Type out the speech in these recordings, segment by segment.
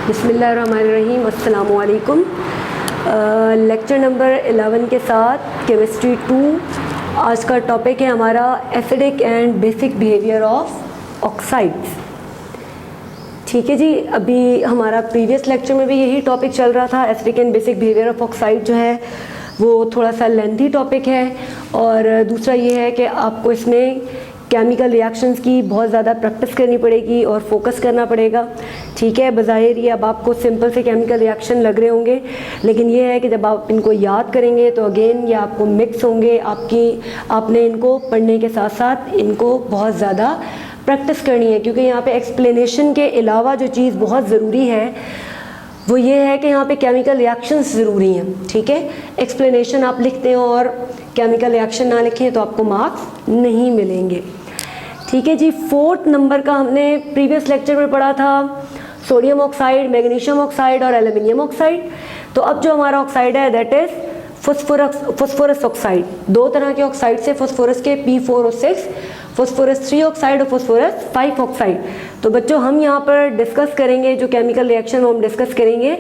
बिस्मिल्लाहिर्रहमानिर्रहीम, अस्सलामु अलैकुम। लेक्चर नंबर 11 के साथ केमिस्ट्री 2। आज का टॉपिक है हमारा acidic and basic behaviour of oxides. ठीक है जी, अभी हमारा प्रीवियस लेक्चर में भी यही टॉपिक चल रहा था। Acidic and basic behaviour of oxide जो है वो थोड़ा सा लेंथी टॉपिक है, और दूसरा ये है कि आपको इसमें केमिकल रिएक्शंस की बहुत ज़्यादा प्रैक्टिस करनी पड़ेगी और फोकस करना पड़ेगा। ठीक है, बज़ाहिर ये अब आपको सिंपल से केमिकल रिएक्शन लग रहे होंगे, लेकिन ये है कि जब आप इनको याद करेंगे तो अगेन ये आपको मिक्स होंगे। आपने इनको पढ़ने के साथ साथ इनको बहुत ज़्यादा प्रैक्टिस करनी है, क्योंकि यहाँ पे एक्सप्लेनेशन के अलावा जो चीज़ बहुत ज़रूरी है वो ये है कि यहाँ पे केमिकल रिएक्शंस ज़रूरी हैं। ठीक है, एक्सप्लेनेशन आप लिखते हैं और केमिकल रिएक्शन ना लिखें तो आपको मार्क्स नहीं मिलेंगे। ठीक है जी, 4th नंबर का हमने प्रीवियस लेक्चर में पढ़ा था सोडियम ऑक्साइड, मैग्नीशियम ऑक्साइड और एल्युमिनियम ऑक्साइड। तो अब जो हमारा ऑक्साइड है दैट इज़ फॉस्फोरस ऑक्साइड। दो तरह के ऑक्साइड से फॉस्फोरस के P4 और 6, फॉस्फोरस 3 ऑक्साइड और फॉस्फोरस 5 ऑक्साइड। तो बच्चों हम यहाँ पर डिस्कस करेंगे जो केमिकल रिएक्शन हम डिस्कस करेंगे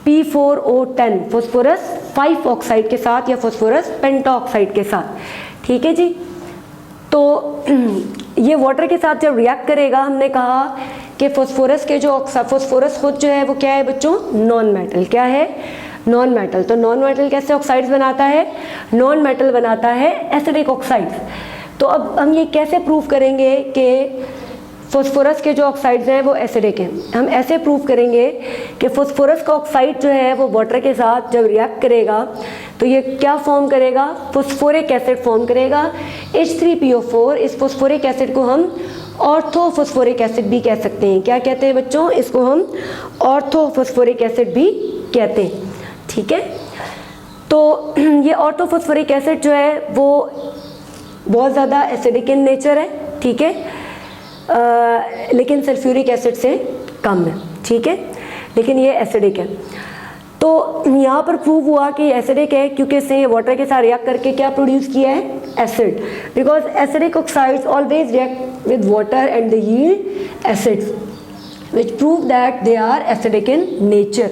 P4O10 फॉस्फोरस 5 ऑक्साइड के साथ या फॉस्फोरस पेंटाऑक्साइड के साथ। ठीक है जी, तो ये वाटर के साथ जब रिएक्ट करेगा, हमने कहा कि फॉस्फोरस के जो फॉस्फोरस खुद जो है वो क्या है बच्चों, नॉन मेटल। क्या है? Non metal. तो नॉन मेटल कैसे ऑक्साइड्स बनाता है? नॉन मेटल बनाता है एसिडिक ऑक्साइड्स। तो अब हम ये कैसे प्रूव करेंगे कि फॉस्फोरस के जो ऑक्साइड्स हैं वो एसिडिक हैं? हम ऐसे प्रूव करेंगे कि फॉस्फोरस का ऑक्साइड जो है वो वाटर के साथ जब रिएक्ट करेगा तो ये क्या फॉर्म करेगा? फॉस्फोरिक एसिड फॉर्म करेगा, H3PO4। इस फॉस्फोरिक एसिड को हम ऑर्थोफॉस्फोरिक एसिड भी कह सकते हैं। क्या कहते हैं बच्चों? इसको हम ऑर्थोफॉस्फोरिक एसिड भी कहते हैं। ठीक है, तो ये ऑर्थोफॉस्फोरिक एसिड जो है वो बहुत ज़्यादा एसिडिक इन नेचर है। ठीक है, लेकिन सल्फ्यूरिक एसिड से कम है। ठीक है, लेकिन ये एसिडिक है। तो यहाँ पर प्रूव हुआ कि एसिडिक है क्योंकि इसने वाटर के साथ रिएक्ट करके क्या प्रोड्यूस किया है? Acid. Because acidic oxides always react with water and they yield acids which prove that they are acidic in nature.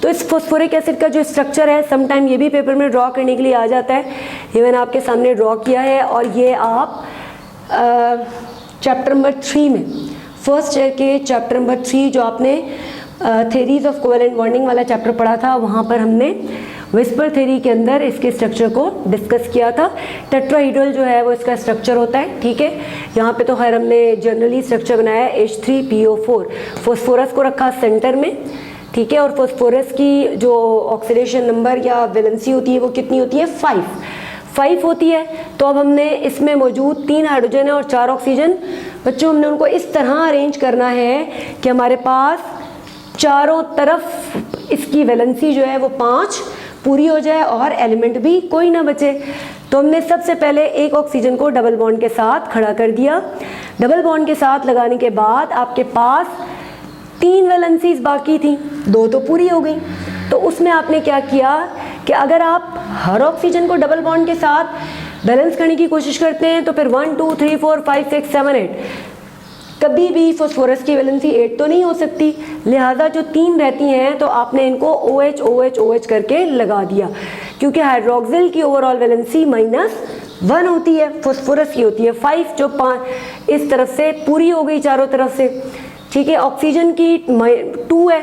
तो इस फॉस्फोरिक एसिड का जो स्ट्रक्चर है समटाइम ये भी पेपर में ड्रॉ करने के लिए आ जाता है। ये मैंने आपके सामने ड्रॉ किया है, और ये आप चैप्टर नंबर 3 में, फर्स्ट ईयर के चैप्टर नंबर 3 जो आपने थेरीज ऑफ कोवेलेंट बॉन्डिंग वाला चैप्टर पढ़ा था, वहाँ पर हमने विस्पर थ्योरी के अंदर इसके स्ट्रक्चर को डिस्कस किया था। टेट्राहीड्रल जो है वो इसका स्ट्रक्चर होता है। ठीक है, यहाँ पे तो खैर हमने जनरली स्ट्रक्चर बनाया है H3PO4। फॉस्फोरस को रखा सेंटर में। ठीक है, और फॉस्फोरस की जो ऑक्सीडेशन नंबर या वैलेंसी होती है वो कितनी होती है? 5 होती है। तो अब हमने इसमें मौजूद 3 हाइड्रोजन है और 4 ऑक्सीजन। बच्चों हमने उनको इस तरह अरेंज करना है कि हमारे पास चारों तरफ इसकी वैलेंसी जो है वो 5 पूरी हो जाए और एलिमेंट भी कोई ना बचे। तो हमने सबसे पहले एक ऑक्सीजन को डबल बॉन्ड के साथ खड़ा कर दिया। डबल बॉन्ड के साथ लगाने के बाद आपके पास 3 वैलेंसीज बाकी थी, 2 तो पूरी हो गई। तो उसमें आपने क्या किया कि अगर आप हर ऑक्सीजन को डबल बॉन्ड के साथ बैलेंस करने की कोशिश करते हैं तो फिर 1 2 3 4 5 6 7 8 कभी भी फॉस्फोरस की वैलेंसी 8 तो नहीं हो सकती। लिहाजा जो 3 रहती हैं तो आपने इनको OH OH OH करके लगा दिया, क्योंकि हाइड्रोक्सिल की ओवरऑल वैलेंसी -1 होती है, फॉस्फोरस की होती है 5, जो 5 इस तरफ से पूरी हो गई चारों तरफ से। ठीक है, ऑक्सीजन की 2 है,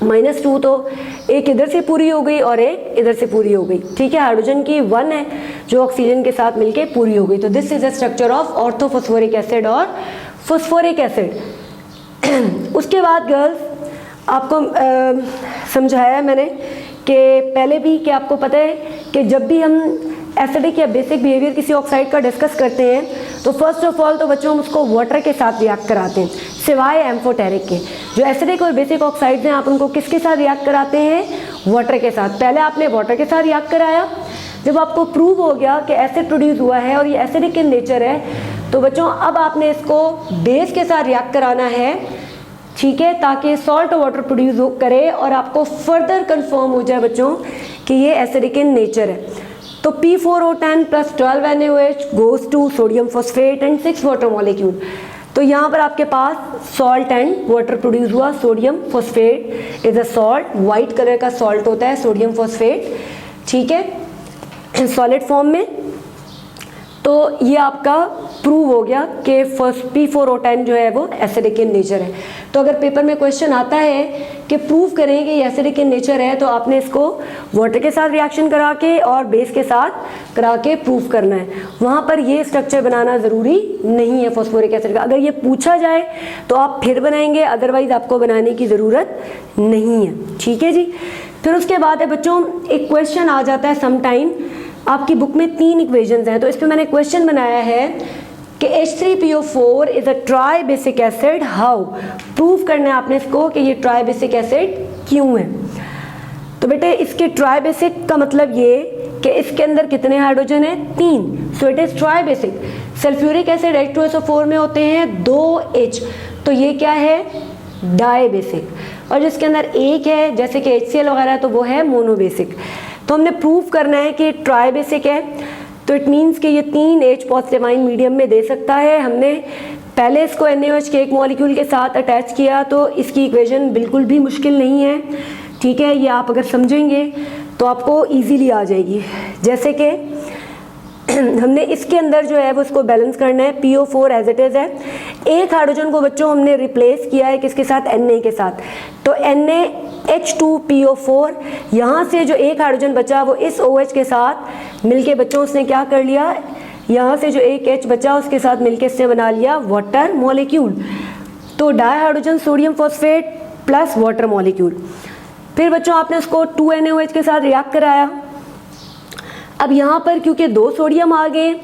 -2, तो एक इधर से पूरी हो गई और एक इधर से पूरी हो गई। ठीक है, हाइड्रोजन की 1 है जो ऑक्सीजन के साथ मिलके पूरी हो गई। तो this is the structure of orthophosphoric acid और फॉस्फोरिक एसिड। उसके बाद गर्ल्स आपको समझाया मैंने कि पहले भी कि आपको पता है कि जब भी हम एसिडिक या बेसिक बिहेवियर किसी ऑक्साइड का डिस्कस करते हैं तो फर्स्ट ऑफ ऑल तो बच्चों हम उसको वाटर के साथ रिएक्ट कराते हैं, सिवाय एम्फोटेरिक के। जो एसिडिक और बेसिक ऑक्साइड्स हैं आप उनको किसके साथ रिएक्ट कराते हैं? वाटर के साथ। पहले आपने वाटर के साथ रिएक्ट कराया, जब आपको प्रूव हो गया कि एसिड प्रोड्यूस हुआ है और ये एसिडिक इन नेचर है, तो बच्चों अब आपने इसको बेस के साथ रिएक्ट कराना है। ठीक है, ताकि सॉल्ट वाटर प्रोड्यूस करे और आपको फर्दर कंफर्म हो जाए बच्चों कि ये एसिडिक इन नेचर है। तो P4O10 + 12 NaOH goes to sodium phosphate and 6 water molecule। तो यहाँ पर आपके पास सॉल्ट एंड वाटर प्रोड्यूस हुआ। Sodium phosphate is a salt, white colour का सॉल्ट होता है सोडियम फॉस्फेट, ठीक है, सॉलिड फॉर्म में। तो ये आपका प्रूव हो गया कि P4O10 जो है वो एसिडिक इन नेचर है। तो अगर पेपर में क्वेश्चन आता है कि प्रूव करें कि ये एसिडिक इन नेचर है, तो आपने इसको वाटर के साथ रिएक्शन करा के और बेस के साथ करा के प्रूव करना है। वहाँ पर ये स्ट्रक्चर बनाना ज़रूरी नहीं है फॉस्फोरिक एसिड का। अगर ये पूछा जाए तो आप फिर बनाएंगे, अदरवाइज़ आपको बनाने की ज़रूरत नहीं है, ठीक है जी। फिर उसके बाद है बच्चों, एक क्वेश्चन आ जाता है समटाइम, आपकी बुक में 3 इक्वेशंस हैं, तो इस पर मैंने क्वेश्चन बनाया है कि H3PO4 is a try basic acid, how. Prove करना है आपने इसको कि ये ट्राई बेसिक एसिड क्यों है। तो बेटे इसके ट्राई बेसिक का मतलब ये कि इसके अंदर कितने हाइड्रोजन है, 3, so it is try basic. Sulphuric acid H2SO4 में होते हैं 2H, तो ये क्या है, डाई बेसिक। और जिसके अंदर एक है जैसे कि HCl वगैरह, तो वो है मोनोबेसिक। तो हमने प्रूव करना है कि ट्राई बेसिक है, तो इट मीन्स कि ये 3H पॉजिटिव आयन मीडियम में दे सकता है। हमने पहले इसको NaOH के एक मॉलिक्यूल के साथ अटैच किया, तो इसकी इक्वेशन बिल्कुल भी मुश्किल नहीं है, ठीक है। ये आप अगर समझेंगे तो आपको इजीली आ जाएगी। जैसे कि हमने इसके अंदर जो है वो उसको बैलेंस करना है, PO4 एज इट इज़ है। एक हाइड्रोजन को बच्चों हमने रिप्लेस किया है किसके साथ, Na के साथ, तो NaH2PO4, यहाँ से जो एक हाइड्रोजन बचा वो इस OH के साथ मिलके बच्चों उसने क्या कर लिया, यहाँ से जो एक H बचा उसके साथ मिलके इसने बना लिया वाटर मॉलिक्यूल। तो di hydrogen sodium phosphate plus water molecule. फिर बच्चों आपने उसको 2NaOH के साथ रिएक्ट कराया। अब यहाँ पर क्योंकि 2 सोडियम आ गए,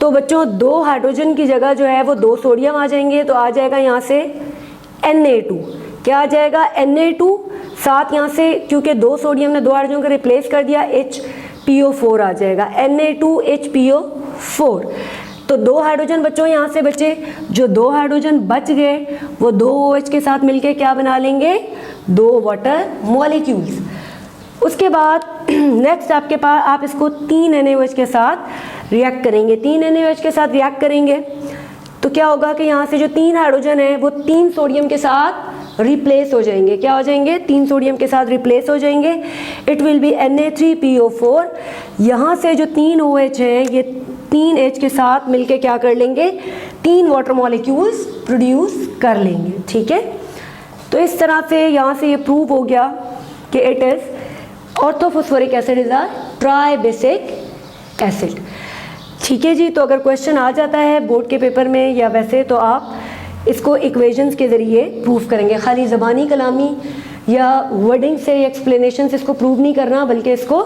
तो बच्चों 2 हाइड्रोजन की जगह जो है वो 2 सोडियम आ जाएंगे, तो आ जाएगा यहाँ से Na2। क्या आ जाएगा, Na2। साथ यहाँ से क्योंकि 2 सोडियम ने 2 हाइड्रोजन को रिप्लेस कर दिया, HPO4 आ जाएगा, Na2HPO4। तो 2 हाइड्रोजन बच्चों यहाँ से बचे, जो 2 हाइड्रोजन बच गए वो 2 OH के साथ मिलके क्या बना लेंगे, 2 वाटर मॉलिक्यूल्स। उसके बाद नेक्स्ट आपके पास आप इसको 3 NaOH के साथ रिएक्ट करेंगे। 3 NaOH के साथ रिएक्ट करेंगे तो क्या होगा कि यहाँ से जो 3 हाइड्रोजन है वो 3 सोडियम के साथ रिप्लेस हो जाएंगे। क्या हो जाएंगे, 3 सोडियम के साथ रिप्लेस हो जाएंगे। It will be Na3PO4। यहाँ से जो 3 OH हैं ये 3H के साथ मिलके क्या कर लेंगे, 3 वाटर मॉलिक्यूल्स प्रोड्यूस कर लेंगे, ठीक है। तो इस तरह से यहाँ से ये प्रूव हो गया कि it is orthophosphoric acid is a try basic acid, ठीक है जी। तो अगर क्वेश्चन आ जाता है बोर्ड के पेपर में या वैसे, तो आप इसको इक्वेशंस के ज़रिए प्रूव करेंगे। खाली ज़बानी कलामी या वर्डिंग से एक्सप्लेनेशन से इसको प्रूव नहीं करना, बल्कि इसको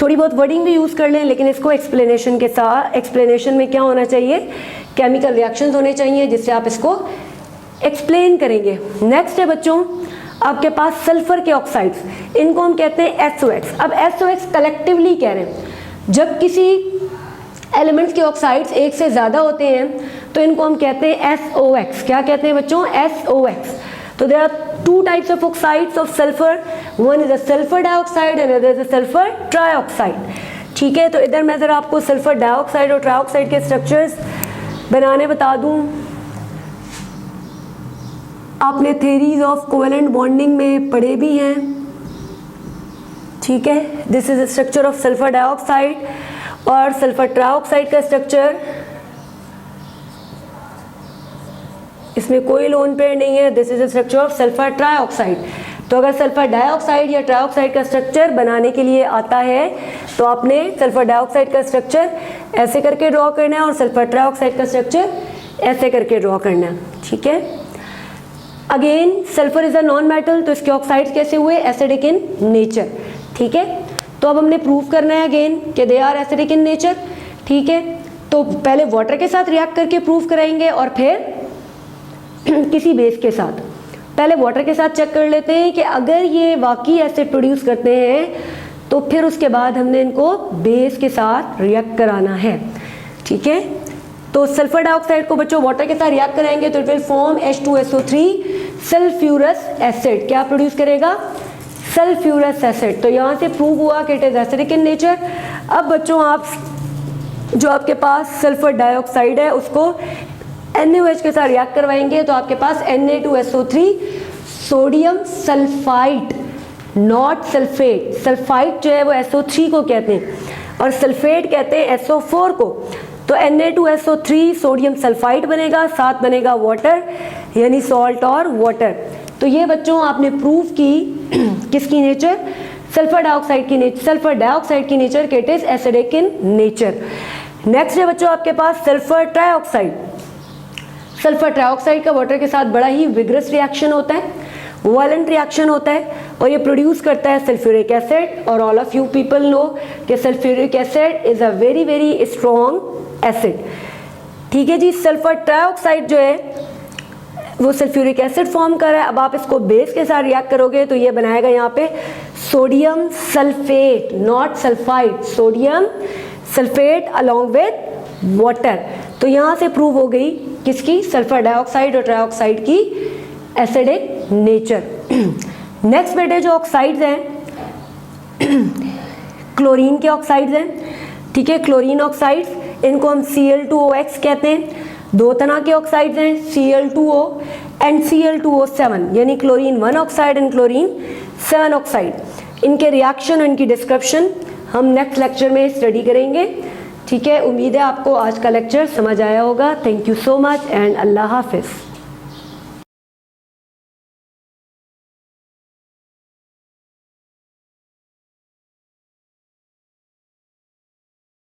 थोड़ी बहुत वर्डिंग भी यूज़ कर लें, लेकिन इसको एक्सप्लेनेशन के साथ, एक्सप्लेनेशन में क्या होना चाहिए, केमिकल रिएक्शंस होने चाहिए जिससे आप इसको एक्सप्लेन करेंगे। नेक्स्ट है बच्चों आपके पास सल्फर के ऑक्साइड्स, इनको हम कहते हैं SOX। अब SOX कलेक्टिवली कह रहे हैं, जब किसी एलिमेंट्स के ऑक्साइड्स एक से ज़्यादा होते हैं तो इनको हम कहते हैं SOX। क्या कहते हैं बच्चों, SOX। तो there are 2 types of oxides of sulphur, one is a sulphur dioxide and other is a sulphur trioxide, ठीक है। तो इधर मैं ज़रा आपको सल्फर डाइऑक्साइड और ट्राइऑक्साइड के स्ट्रक्चर्स बनाने बता दूँ। आपने थेरीज ऑफ कोवेलेंट बॉन्डिंग में पढ़े भी हैं, ठीक है। This is the structure of sulphur dioxide. और सल्फर ट्राइऑक्साइड का स्ट्रक्चर, इसमें कोई लोन पेयर नहीं है। This is the structure of sulphur trioxide. तो अगर सल्फर डाइऑक्साइड या ट्राइऑक्साइड का स्ट्रक्चर बनाने के लिए आता है तो आपने सल्फर डाइऑक्साइड का स्ट्रक्चर ऐसे करके ड्रॉ करना है और सल्फर ट्राइऑक्साइड का स्ट्रक्चर ऐसे करके ड्रॉ करना है, ठीक है। Again sulphur is a non metal, तो इसके ऑक्साइड्स कैसे हुए, एसिडिक इन नेचर, ठीक है। तो अब हमने प्रूव करना है अगेन कि they are acidic in nature, ठीक है। तो पहले वाटर के साथ रिएक्ट करके प्रूव कराएंगे और फिर किसी बेस के साथ। पहले वाटर के साथ चेक कर लेते हैं कि अगर ये वाकई एसिड प्रोड्यूस करते हैं तो फिर उसके बाद हमने इनको बेस के साथ रिएक्ट कराना है, ठीक है। तो सल्फर डाइऑक्साइड को बच्चों वाटर के साथ रिएक्ट कराएंगे तो it will form H2SO3 sulphurous acid. क्या प्रोड्यूस करेगा, सल्फ्यूरस एसिड। तो यहाँ से प्रूव हुआ कि it is acidic in nature. अब बच्चों आप जो आपके पास सल्फर डाइऑक्साइड है उसको NaOH के साथ रिएक्ट करवाएंगे तो आपके पास Na2SO3 sodium sulphide, not sulphate. Sulphide जो है वो SO3 को कहते हैं और सल्फेट कहते हैं SO4 को। तो Na2SO3 सोडियम सल्फाइड बनेगा, साथ बनेगा वाटर यानी सॉल्ट और वाटर। तो ये बच्चों आपने प्रूव की किसकी नेचर, सल्फर डाइऑक्साइड की नेचर। सल्फर डाइऑक्साइड की नेचर के it is acidic in nature. Next है बच्चों आपके पास सल्फर ट्राइऑक्साइड। सल्फर ट्राइऑक्साइड का वाटर के साथ बड़ा ही विग्रस रिएक्शन होता है, वायलेंट रिएक्शन होता है और ये प्रोड्यूस करता है सल्फ्यूरिक एसिड। और all of you people know कि sulphuric acid is a very very strong acid. ठीक है जी, सल्फर ट्राइऑक्साइड जो है वो सल्फ्यूरिक एसिड फॉर्म कर रहा है। अब आप इसको बेस के साथ रिएक्ट करोगे तो ये बनाएगा यहाँ पे sodium sulphate, not sulphide, sodium sulphate along with water. तो यहाँ से प्रूव हो गई किसकी, सल्फर डाइऑक्साइड और ट्राइऑक्साइड की एसिडिक नेचर। नेक्स्ट बेटे जो ऑक्साइड्स हैं क्लोरीन के ऑक्साइड्स हैं। ठीक है, क्लोरीन ऑक्साइड्स, इनको हम Cl2OX कहते हैं। दो तरह के ऑक्साइड्स हैं, Cl2O एंड Cl2O7, यानी chlorine 1 oxide and chlorine 7 oxide. इनके रिएक्शन और इनकी डिस्क्रिप्शन हम नेक्स्ट लेक्चर में स्टडी करेंगे। ठीक है, उम्मीद है आपको आज का लेक्चर समझ आया होगा। Thank you so much and अल्लाह हाफिज़।